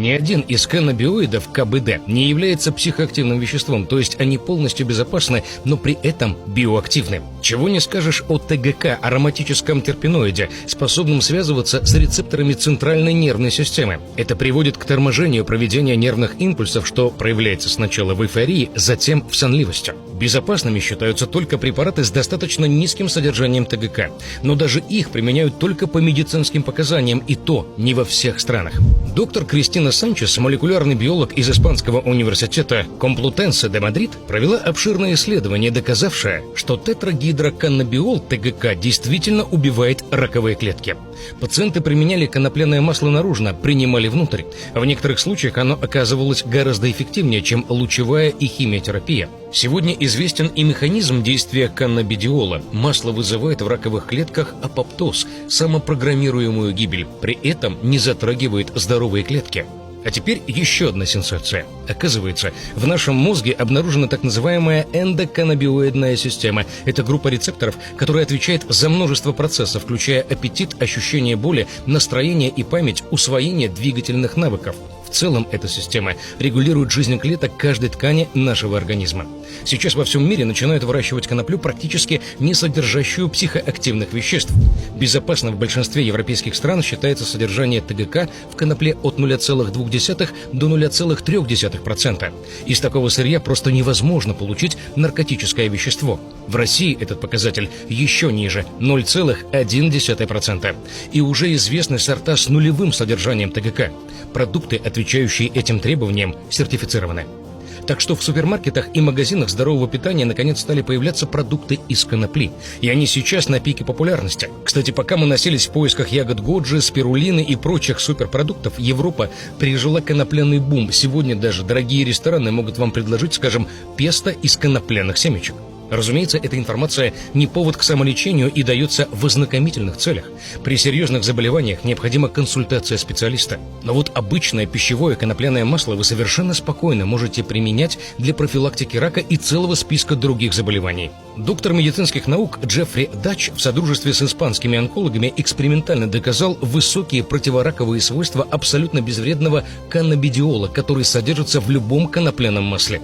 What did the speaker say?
Ни один из каннабиоидов КБД не является психоактивным веществом, то есть они полностью безопасны, но при этом биоактивны. Чего не скажешь о ТГК, ароматическом терпеноиде, способном связываться с рецепторами центральной нервной системы. Это приводит к торможению проведения нервных импульсов, что проявляется сначала в эйфории, затем в сонливости. Безопасными считаются только препараты с достаточно низким содержанием ТГК, но даже их применяют только по медицинским показаниям, и то не во всех странах. Доктор Кристина Санчес, молекулярный биолог из Испанского университета Комплутенсе де Мадрид, провела обширное исследование, доказавшее, что тетрагидроканнабиол ТГК действительно убивает раковые клетки. Пациенты применяли конопляное масло наружно, принимали внутрь. В некоторых случаях оно оказывалось гораздо эффективнее, чем лучевая и химиотерапия. Сегодня известен и механизм действия каннабидиола. Масло вызывает в раковых клетках апоптоз, самопрограммируемую гибель, при этом не затрагивает здоровые клетки. А теперь еще одна сенсация. Оказывается, в нашем мозге обнаружена так называемая эндоканнабиоидная система. Это группа рецепторов, которая отвечает за множество процессов, включая аппетит, ощущение боли, настроение и память, усвоение двигательных навыков. В целом, эта система регулирует жизнь клеток каждой ткани нашего организма. Сейчас во всем мире начинают выращивать коноплю, практически не содержащую психоактивных веществ. Безопасно в большинстве европейских стран считается содержание ТГК в конопле от 0,2 до 0,3%. Из такого сырья просто невозможно получить наркотическое вещество. В России этот показатель еще ниже – 0,1%. И уже известны сорта с нулевым содержанием ТГК. Продукты, отвечающие этим требованиям, сертифицированы. Так что в супермаркетах и магазинах здорового питания наконец стали появляться продукты из конопли. И они сейчас на пике популярности. Кстати, пока мы носились в поисках ягод годжи, спирулины и прочих суперпродуктов, Европа пережила конопляный бум. Сегодня даже дорогие рестораны могут вам предложить, скажем, песто из конопляных семечек. Разумеется, эта информация не повод к самолечению и дается в ознакомительных целях. При серьезных заболеваниях необходима консультация специалиста. Но вот обычное пищевое конопляное масло вы совершенно спокойно можете применять для профилактики рака и целого списка других заболеваний. Доктор медицинских наук Джеффри Дач в содружестве с испанскими онкологами экспериментально доказал высокие противораковые свойства абсолютно безвредного каннабидиола, который содержится в любом конопляном масле.